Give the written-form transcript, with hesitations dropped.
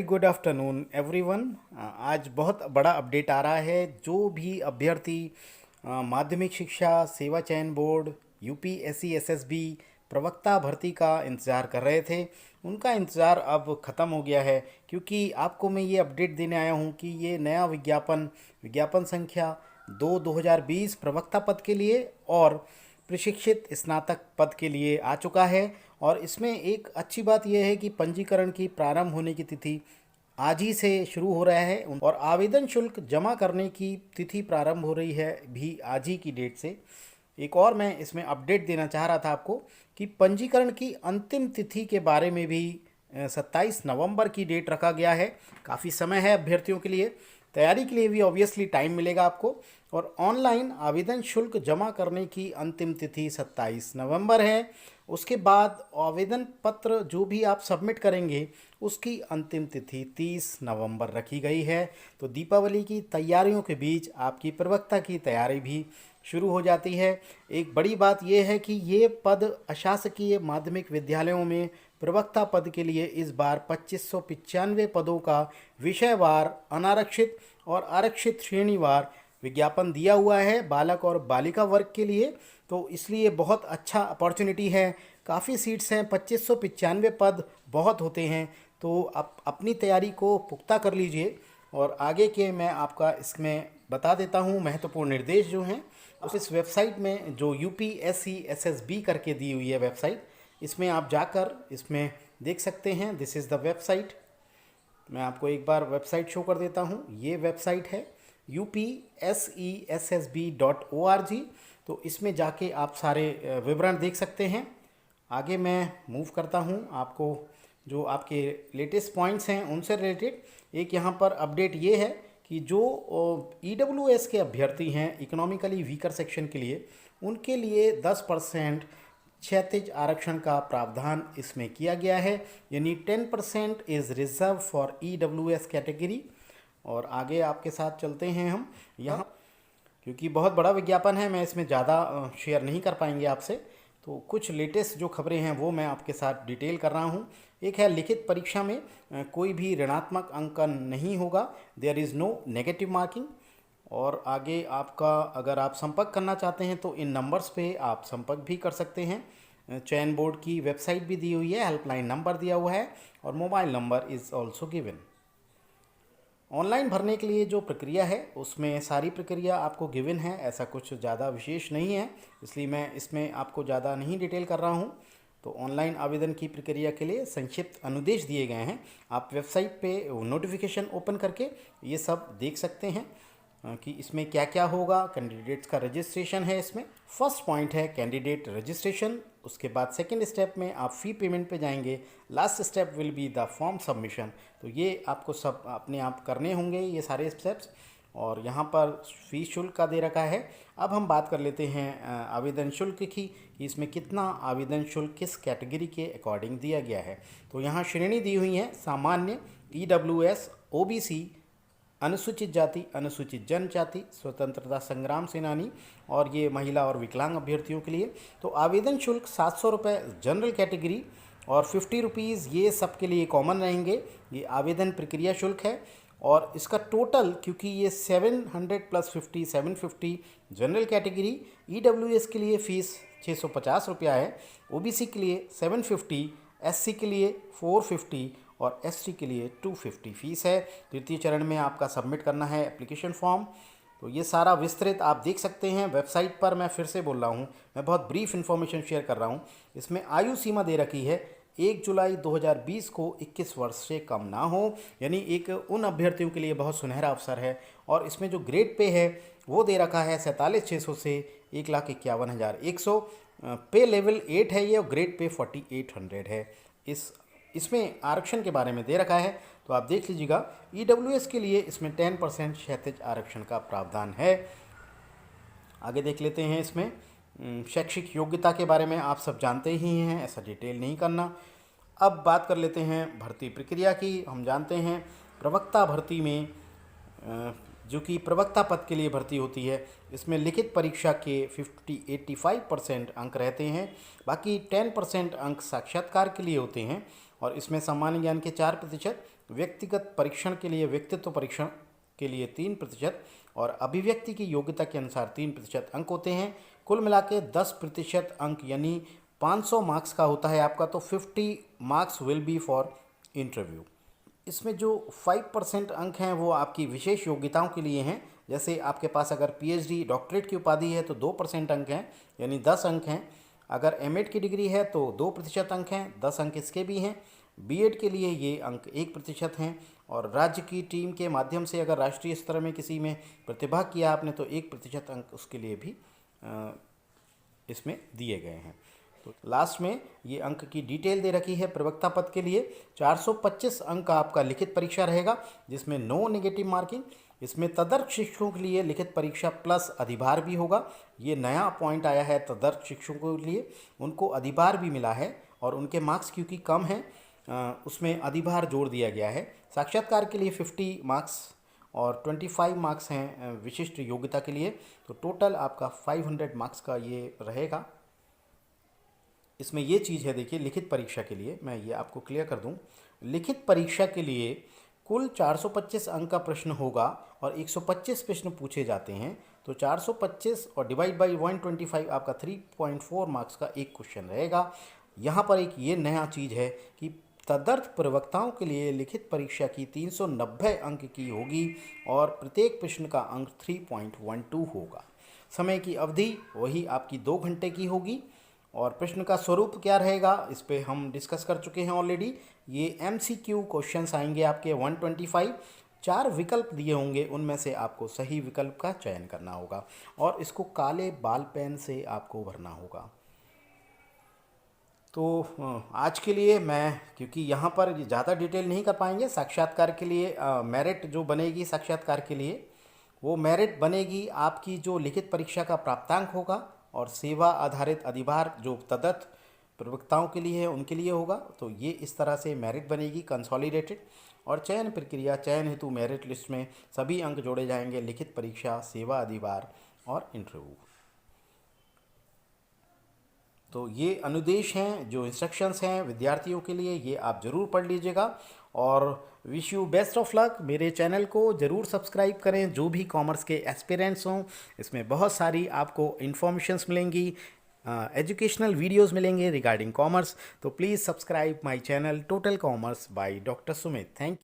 Good afternoon everyone. आज बहुत बड़ा अपडेट आ रहा है। जो भी अभ्यर्थी माध्यमिक शिक्षा सेवा चयन बोर्ड यूपीएससी एसएसबी प्रवक्ता भर्ती का इंतज़ार कर रहे थे, उनका इंतज़ार अब ख़त्म हो गया है। क्योंकि आपको मैं ये अपडेट देने आया हूँ कि ये नया विज्ञापन विज्ञापन संख्या 2020 प्रवक्ता पद के लिए और प्रशिक्षित स्नातक पद के लिए आ चुका है। और इसमें एक अच्छी बात यह है कि पंजीकरण की प्रारंभ होने की तिथि आज ही से शुरू हो रहा है और आवेदन शुल्क जमा करने की तिथि प्रारंभ हो रही है भी आज ही की डेट से। एक और मैं इसमें अपडेट देना चाह रहा था आपको कि पंजीकरण की अंतिम तिथि के बारे में भी 27 नवंबर की डेट रखा गया है। काफ़ी समय है अभ्यर्थियों के लिए, तैयारी के लिए भी ऑब्वियसली टाइम मिलेगा आपको। और ऑनलाइन आवेदन शुल्क जमा करने की अंतिम तिथि 27 नवंबर है। उसके बाद आवेदन पत्र जो भी आप सबमिट करेंगे उसकी अंतिम तिथि 30 नवंबर रखी गई है। तो दीपावली की तैयारियों के बीच आपकी प्रवक्ता की तैयारी भी शुरू हो जाती है। एक बड़ी बात यह है कि ये पद अशासकीय माध्यमिक विद्यालयों में प्रवक्ता पद के लिए इस बार 2595 पदों का विषयवार अनारक्षित और आरक्षित श्रेणीवार विज्ञापन दिया हुआ है बालक और बालिका वर्ग के लिए। तो इसलिए बहुत अच्छा अपॉर्चुनिटी है। काफ़ी सीट्स हैं, 2595 पद बहुत होते हैं। तो आप अपनी तैयारी को पुख्ता कर लीजिए। और आगे के मैं आपका इसमें बता देता हूँ महत्वपूर्ण निर्देश जो हैं उस इस वेबसाइट में, जो यूपीएससी एसएसबी करके दी हुई है वेबसाइट, इसमें आप जाकर इसमें देख सकते हैं। This is the website. मैं आपको एक बार वेबसाइट शो कर देता हूँ। ये वेबसाइट है upsessb.org। तो इसमें जाके आप सारे विवरण देख सकते हैं। आगे मैं मूव करता हूँ, आपको जो आपके लेटेस्ट पॉइंट्स हैं उनसे रिलेटेड एक यहाँ पर अपडेट ये है कि जो ईडब्ल्यूएस के अभ्यर्थी हैं इकोनॉमिकली वीकर सेक्शन के लिए, उनके लिए 10% क्षैतिज आरक्षण का प्रावधान इसमें किया गया है। यानी 10% is reserve for EWS category. और आगे आपके साथ चलते हैं हम यहाँ, क्योंकि बहुत बड़ा विज्ञापन है, मैं इसमें ज़्यादा शेयर नहीं कर पाएंगे आपसे। तो कुछ लेटेस्ट जो खबरें हैं वो मैं आपके साथ डिटेल कर रहा हूँ। एक है लिखित परीक्षा में कोई भी ऋणात्मक अंकन नहीं होगा, there is no negative marking. और आगे आपका अगर आप संपर्क करना चाहते हैं तो इन नंबर्स पे आप संपर्क भी कर सकते हैं। चयन बोर्ड की वेबसाइट भी दी हुई है, हेल्पलाइन नंबर दिया हुआ है और mobile number is also given. Online भरने के लिए जो प्रक्रिया है उसमें सारी प्रक्रिया आपको गिवन है, ऐसा कुछ ज़्यादा विशेष नहीं है, इसलिए मैं इसमें आपको ज़्यादा नहीं डिटेल कर रहा हूँ। तो ऑनलाइन आवेदन की प्रक्रिया के लिए संक्षिप्त अनुदेश दिए गए हैं। आप वेबसाइट पे नोटिफिकेशन ओपन करके ये सब देख सकते हैं कि इसमें क्या क्या होगा। कैंडिडेट्स का रजिस्ट्रेशन है। इसमें फर्स्ट पॉइंट है कैंडिडेट रजिस्ट्रेशन। उसके बाद सेकंड स्टेप में आप फ़ी पेमेंट पे जाएंगे। Last step will be the form submission. तो ये आपको सब अपने आप करने होंगे ये सारे स्टेप्स। और यहाँ पर फीस शुल्क का दे रखा है। अब हम बात कर लेते हैं आवेदन शुल्क की कि इसमें कितना आवेदन शुल्क किस कैटेगरी के अकॉर्डिंग दिया गया है। तो यहाँ श्रेणी दी हुई है सामान्य, ईडब्ल्यूएस, ओबीसी, अनुसूचित जाति, अनुसूचित जनजाति, स्वतंत्रता संग्राम सेनानी और ये महिला और विकलांग अभ्यर्थियों के लिए। तो आवेदन शुल्क 700 रुपये जनरल कैटेगरी और 50 रुपीज़ ये सब के लिए कॉमन रहेंगे। ये आवेदन प्रक्रिया शुल्क है। और इसका टोटल, क्योंकि ये 700 + 50 750 जनरल कैटेगरी, ईडब्ल्यूएस के लिए फ़ीस 650 रुपया है, ओबीसी के लिए 750, एससी के लिए 450 और एसटी के लिए 250 फीस है। तृतीय चरण में आपका सबमिट करना है एप्लीकेशन फॉर्म। तो ये सारा विस्तृत आप देख सकते हैं वेबसाइट पर। मैं फिर से बोल रहा हूँ, मैं बहुत ब्रीफ इन्फॉर्मेशन शेयर कर रहा हूँ। इसमें आयु सीमा दे रखी है 1 जुलाई 2020 को 21 वर्ष से कम ना हो। यानी एक उन अभ्यर्थियों के लिए बहुत सुनहरा अवसर है। और इसमें जो ग्रेड पे है वो दे रखा है 47,600 से 1,51,100। पे लेवल 8 है ये और ग्रेड पे 4800 है। इसमें आरक्षण के बारे में दे रखा है, तो आप देख लीजिएगा। ईडब्ल्यूएस के लिए इसमें 10% क्षैतिज आरक्षण का प्रावधान है। आगे देख लेते हैं। इसमें शैक्षिक योग्यता के बारे में आप सब जानते ही हैं, ऐसा डिटेल नहीं करना। अब बात कर लेते हैं भर्ती प्रक्रिया की। हम जानते हैं प्रवक्ता भर्ती में जो कि प्रवक्ता पद के लिए भर्ती होती है, इसमें लिखित परीक्षा के 85% अंक रहते हैं। बाकी 10% अंक साक्षात्कार के लिए होते हैं। और इसमें सामान्य ज्ञान के 4%, व्यक्तिगत परीक्षण के लिए व्यक्तित्व परीक्षण के लिए 3% और अभिव्यक्ति की योग्यता के अनुसार 3% अंक होते हैं। कुल मिला के 10% अंक यानी 500 मार्क्स का होता है आपका, तो 50 marks will be for interview. इसमें जो 5% अंक हैं वो आपकी विशेष योग्यताओं के लिए हैं। जैसे आपके पास अगर पीएचडी डॉक्टरेट की उपाधि है तो 2% अंक हैं, यानी 10 अंक हैं। अगर एमएड की डिग्री है तो 2% अंक हैं, 10 अंक इसके भी हैं। बीएड के लिए ये अंक 1% हैं। और राज्य की टीम के माध्यम से अगर राष्ट्रीय स्तर में किसी में प्रतिभा किया आपने तो 1% अंक उसके लिए भी इसमें दिए गए हैं। तो लास्ट में ये अंक की डिटेल दे रखी है। प्रवक्ता पद के लिए 425 अंक का आपका लिखित परीक्षा रहेगा, जिसमें नो नेगेटिव मार्किंग। इसमें तदर्थ शिक्षकों के लिए लिखित परीक्षा प्लस अधिभार भी होगा। ये नया पॉइंट आया है तदर्थ शिक्षकों के लिए, उनको अधिभार भी मिला है और उनके मार्क्स क्योंकि कम हैं उसमें अधिभार जोड़ दिया गया है। साक्षात्कार के लिए 50 मार्क्स और 25 मार्क्स हैं विशिष्ट योग्यता के लिए, तो टोटल आपका 500 मार्क्स का ये रहेगा। इसमें ये चीज़ है, देखिए लिखित परीक्षा के लिए मैं ये आपको क्लियर कर दूं। लिखित परीक्षा के लिए कुल 425 अंक का प्रश्न होगा और 125 प्रश्न पूछे जाते हैं, तो 425 और डिवाइड बाई 125 आपका 3.4 मार्क्स का एक क्वेश्चन रहेगा। यहाँ पर एक ये नया चीज़ है कि तदर्थ प्रवक्ताओं के लिए लिखित परीक्षा की 390 अंक की होगी और प्रत्येक प्रश्न का अंक 3.12 होगा। समय की अवधि वही आपकी 2 घंटे की होगी और प्रश्न का स्वरूप क्या रहेगा इस पे हम डिस्कस कर चुके हैं ऑलरेडी। ये MCQ क्वेश्चंस आएंगे आपके 125, 4 विकल्प दिए होंगे, उनमें से आपको सही विकल्प का चयन करना होगा और इसको काले बाल पेन से आपको भरना होगा। तो आज के लिए मैं, क्योंकि यहाँ पर ज़्यादा डिटेल नहीं कर पाएंगे, साक्षात्कार के लिए मेरिट जो बनेगी साक्षात्कार के लिए वो मेरिट बनेगी आपकी जो लिखित परीक्षा का प्राप्तांक होगा और सेवा आधारित अधिभार जो तदर्थ प्रवक्ताओं के लिए है उनके लिए होगा। तो ये इस तरह से मेरिट बनेगी कंसोलिडेटेड। और चयन प्रक्रिया, चयन हेतु मेरिट लिस्ट में सभी अंक जोड़े जाएंगे, लिखित परीक्षा, सेवा अधिभार और इंटरव्यू। तो ये अनुदेश हैं, जो इंस्ट्रक्शंस हैं विद्यार्थियों के लिए, ये आप ज़रूर पढ़ लीजिएगा और wish you best of luck. मेरे चैनल को ज़रूर सब्सक्राइब करें, जो भी कॉमर्स के एस्पिरेंट्स हों, इसमें बहुत सारी आपको इन्फॉर्मेशंस मिलेंगी, एजुकेशनल वीडियोस मिलेंगे रिगार्डिंग कॉमर्स। तो please subscribe my channel total commerce by doctor Sumit. Thank